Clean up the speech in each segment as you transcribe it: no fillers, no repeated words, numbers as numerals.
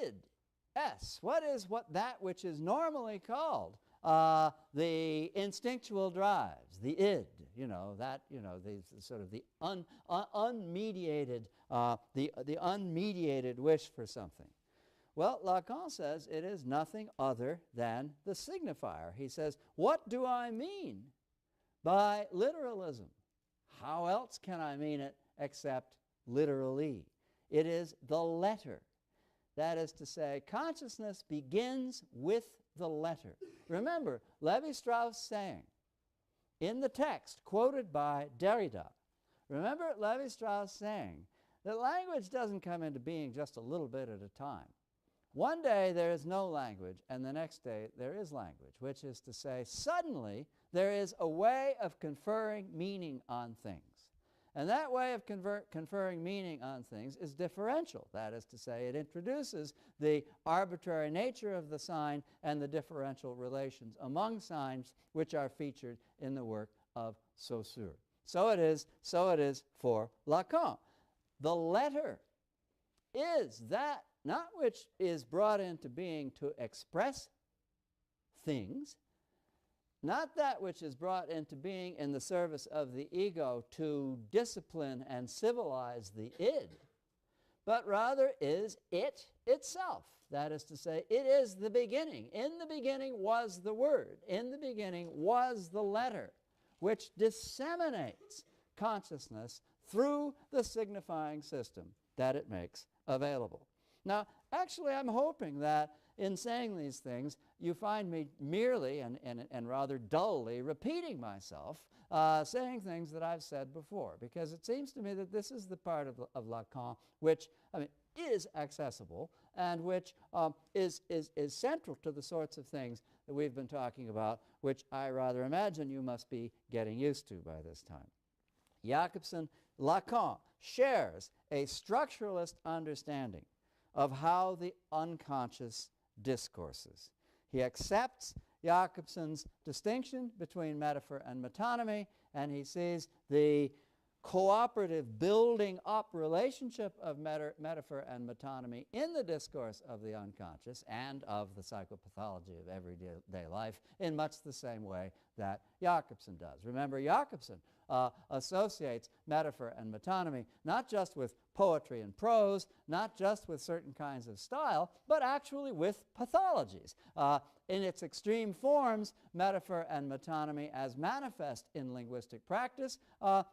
id, s. What is that which is normally called the instinctual drives, the id, the sort of the unmediated, the unmediated wish for something. Well, Lacan says it is nothing other than the signifier. He says, what do I mean by literalism? How else can I mean it except literally? It is the letter. That is to say, consciousness begins with the letter. Remember, Lévi-Strauss saying in the text quoted by Derrida, remember Lévi-Strauss saying that language doesn't come into being just a little bit at a time. One day there is no language, and the next day there is language, which is to say, suddenly there is a way of conferring meaning on things. And that way of conferring meaning on things is differential. That is to say, it introduces the arbitrary nature of the sign and the differential relations among signs which are featured in the work of Saussure. So it is for Lacan. The letter is that not which is brought into being to express things, not that which is brought into being in the service of the ego to discipline and civilize the id, but rather is it itself. That is to say, it is the beginning. In the beginning was the word. In the beginning was the letter, which disseminates consciousness through the signifying system that it makes available. Now, actually, I'm hoping that in saying these things, you find me merely and rather dully repeating myself, saying things that I've said before, because it seems to me that this is the part of Lacan which, is accessible and which is central to the sorts of things that we've been talking about, which I rather imagine you must be getting used to by this time. Lacan shares a structuralist understanding of how the unconscious discourses. He accepts Jakobson's distinction between metaphor and metonymy, and he sees the cooperative building up relationship of metaphor and metonymy in the discourse of the unconscious and of the psychopathology of everyday life in much the same way that Jakobson does. Remember, Jakobson associates metaphor and metonymy not just with poetry and prose, not just with certain kinds of style, but actually with pathologies. In its extreme forms, metaphor and metonymy as manifest in linguistic practice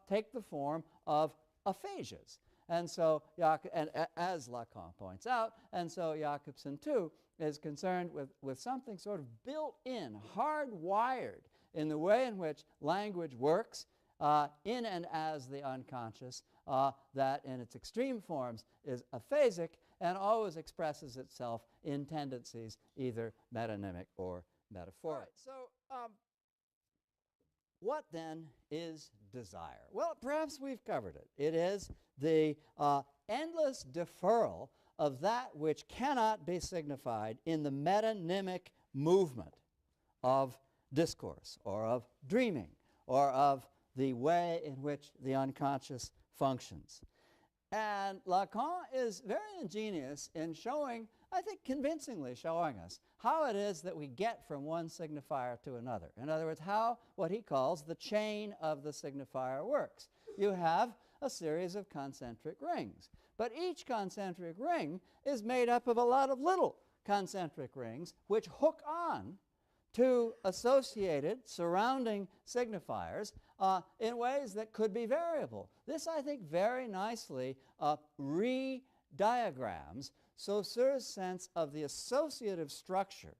take the form of aphasias. And so, as Lacan points out, and so Jakobson too is concerned with something sort of built in, hardwired in the way in which language works in and as the unconscious, that in its extreme forms is aphasic and always expresses itself in tendencies either metonymic or metaphoric. Right, so what then is desire? Well, perhaps we've covered it. It is the endless deferral of that which cannot be signified in the metonymic movement of discourse or of dreaming or of the way in which the unconscious functions. And Lacan is very ingenious in showing, I think convincingly showing us, how it is that we get from one signifier to another. In other words, how what he calls the chain of the signifier works. You have a series of concentric rings, but each concentric ring is made up of a lot of little concentric rings which hook on to associated surrounding signifiers in ways that could be variable. This, I think, very nicely re-diagrams Saussure's sense of the associative structure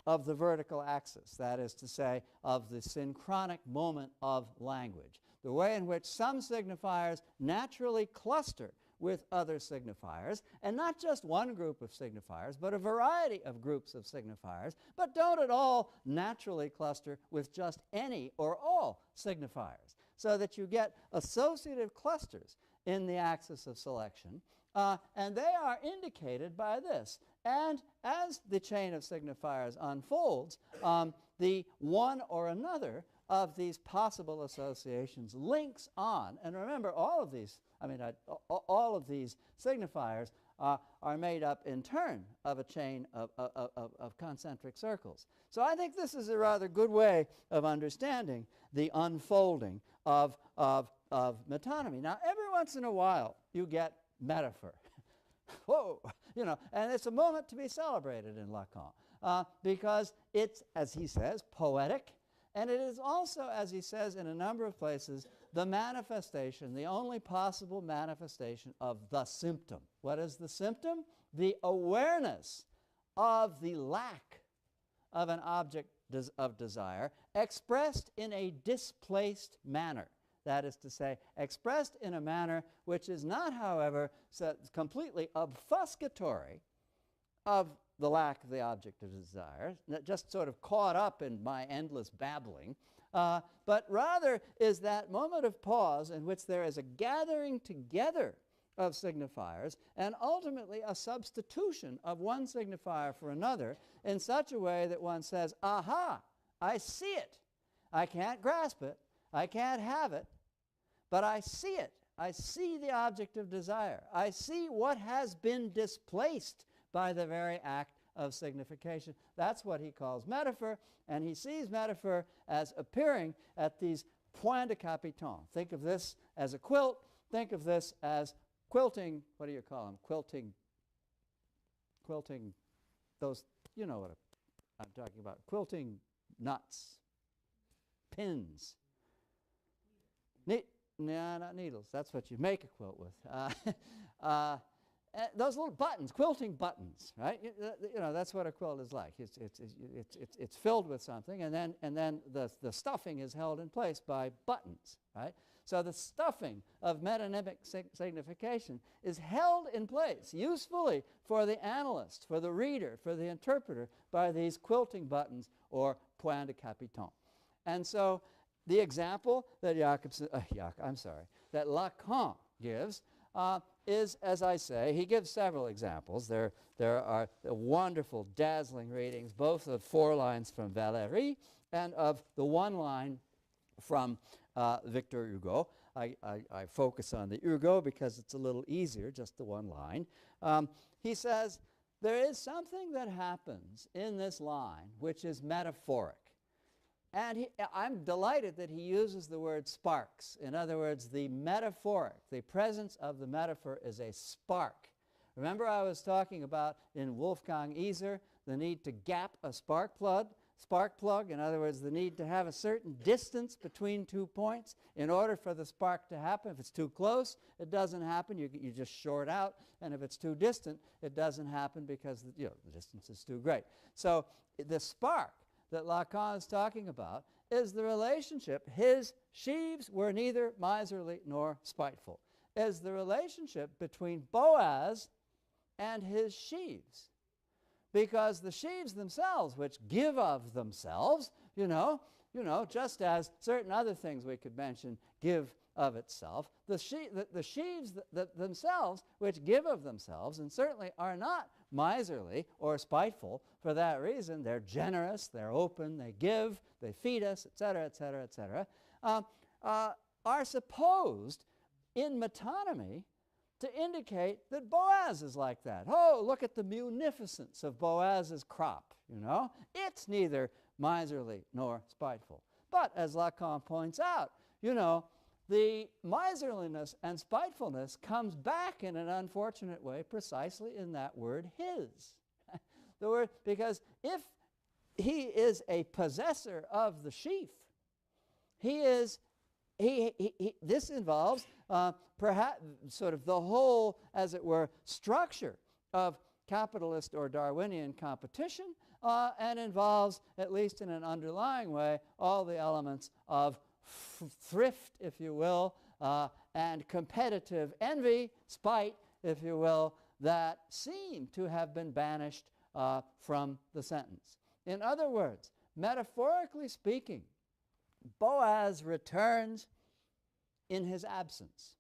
of the vertical axis, that is to say, of the synchronic moment of language, the way in which some signifiers naturally cluster with other signifiers, and not just one group of signifiers, but a variety of groups of signifiers, but don't at all naturally cluster with just any or all signifiers, so that you get associative clusters in the axis of selection, and they are indicated by this. And as the chain of signifiers unfolds, the one or another of these possible associations links on. And remember, all of these, all of these signifiers are made up in turn of a chain of concentric circles. So I think this is a rather good way of understanding the unfolding of metonymy. Now, every once in a while, you get metaphor. Whoa! And it's a moment to be celebrated in Lacan because it's, as he says, poetic, and it is also, as he says in a number of places, the manifestation, the only possible manifestation of the symptom. What is the symptom? The awareness of the lack of an object of desire expressed in a displaced manner. That is to say, expressed in a manner which is not, however, completely obfuscatory of the lack of the object of desire, just sort of caught up in my endless babbling, but rather is that moment of pause in which there is a gathering together of signifiers and ultimately a substitution of one signifier for another in such a way that one says, aha, I see it. I can't grasp it. I can't have it. But I see it. I see the object of desire. I see what has been displaced by the very act of signification. That's what he calls metaphor, and he sees metaphor as appearing at these points de capiton. Think of this as a quilt. Think of this as quilting. What do you call them? Quilting, those, you know what I'm talking about. Quilting nuts, pins. No, not needles. That's what you make a quilt with. Those little buttons, quilting buttons, right? That's what a quilt is like. It's filled with something, and then the stuffing is held in place by buttons, right? So the stuffing of metonymic signification is held in place usefully for the analyst, for the reader, for the interpreter by these quilting buttons or points de capiton. And so the example that that Lacan gives is, as I say, he gives several examples. There are wonderful, dazzling readings, both of 4 lines from Valéry and of the 1 line from Victor Hugo. I focus on the Hugo because it's a little easier, just the 1 line. He says, there is something that happens in this line which is metaphoric. And I'm delighted that he uses the word sparks. In other words, the metaphoric, the presence of the metaphor is a spark. Remember I was talking about in Wolfgang Iser the need to gap a spark plug? In other words, the need to have a certain distance between 2 points in order for the spark to happen. If it's too close, it doesn't happen. You just short out. And if it's too distant, it doesn't happen because the distance is too great. So the spark that Lacan is talking about is the relationship. His sheaves were neither miserly nor spiteful. Is the relationship between Boaz and his sheaves. Because the sheaves themselves, which give of themselves, just as certain other things we could mention give of itself, the sheaves themselves, which give of themselves, and certainly are not miserly or spiteful for that reason. They're generous, they're open, they give, they feed us, etc., etc., etc., are supposed in metonymy to indicate that Boaz is like that. Oh, look at the munificence of Boaz's crop, It's neither miserly nor spiteful. But as Lacan points out, the miserliness and spitefulness comes back in an unfortunate way precisely in that word his. The word, because if he is a possessor of the sheaf, this involves perhaps sort of the whole, as it were, structure of capitalist or Darwinian competition, and involves, at least in an underlying way, all the elements of thrift, if you will, and competitive envy, spite, if you will, that seem to have been banished from the sentence. In other words, metaphorically speaking, Boaz returns in his absence.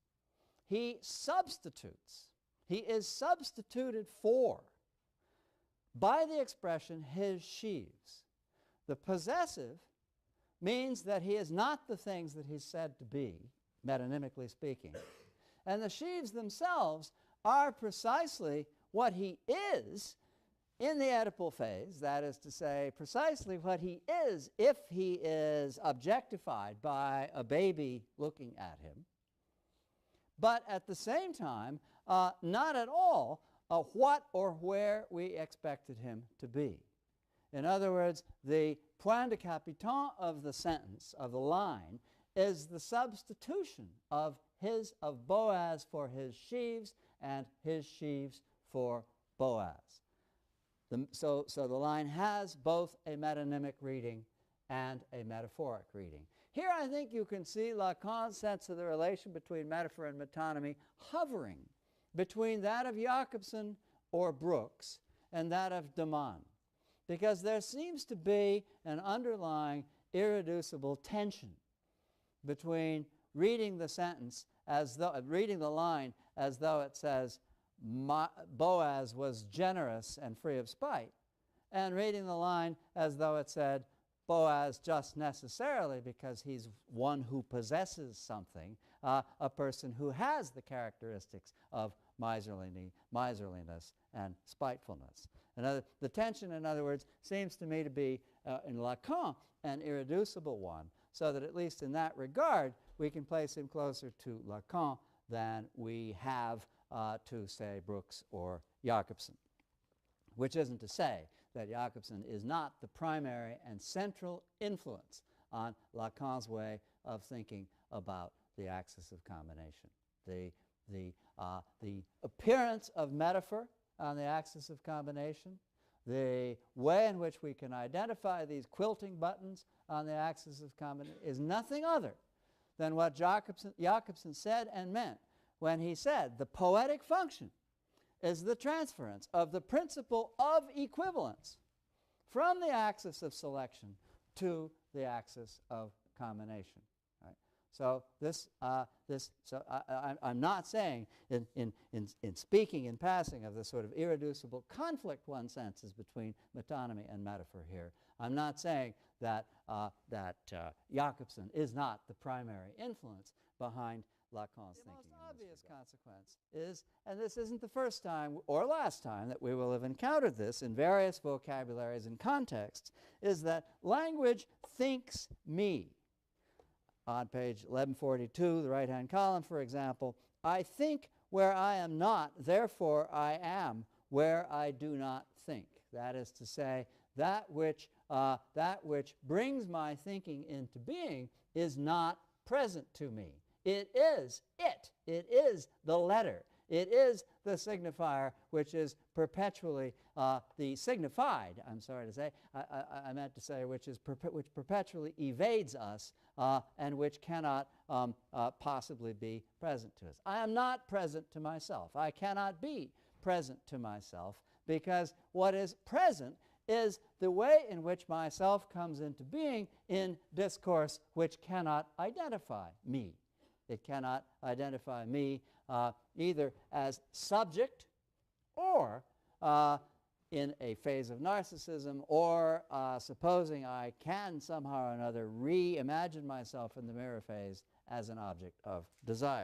He substitutes. He is substituted for by the expression his sheaves. The possessive means that he is not the things that he's said to be, metonymically speaking. And the sheaves themselves are precisely what he is in the Oedipal phase, that is to say, precisely what he is if he is objectified by a baby looking at him, but at the same time, not at all what or where we expected him to be. In other words, the point de capitan of the sentence, of the line, is the substitution of Boaz for his sheaves and his sheaves for Boaz. So the line has both a metonymic reading and a metaphoric reading. Here I think you can see Lacan's sense of the relation between metaphor and metonymy hovering between that of Jakobson or Brooks and that of de Man, because there seems to be an underlying irreducible tension between reading the sentence as though reading the line as though it says Boaz was generous and free of spite, and reading the line as though it said Boaz just necessarily because he's one who possesses something, a person who has the characteristics of miserliness and spitefulness. The tension, in other words, seems to me to be, in Lacan, an irreducible one, so that at least in that regard we can place him closer to Lacan than we have to, say, Brooks or Jakobson, which isn't to say that Jakobson is not the primary and central influence on Lacan's way of thinking about the axis of combination. The appearance of metaphor on the axis of combination, the way in which we can identify these quilting buttons on the axis of combination is nothing other than what Jakobson said and meant when he said the poetic function is the transference of the principle of equivalence from the axis of selection to the axis of combination. Right? So I'm not saying in speaking in passing of the sort of irreducible conflict one senses between metonymy and metaphor here. I'm not saying that Jakobson is not the primary influence behind Lacan's thinking. The most obvious consequence is, and this isn't the first time or last time that we will have encountered this in various vocabularies and contexts, is that language thinks me. On page 1142, the right-hand column, for example, I think where I am not, therefore I am where I do not think. That is to say, that which brings my thinking into being is not present to me. It is it. It is the letter. It is the signifier which is perpetually, the signified, I'm sorry to say, I meant to say which perpetually evades us and which cannot possibly be present to us. I am not present to myself. I cannot be present to myself because what is present is the way in which myself comes into being in discourse which cannot identify me. It cannot identify me either as subject or in a phase of narcissism, or supposing I can somehow or another reimagine myself in the mirror phase as an object of desire.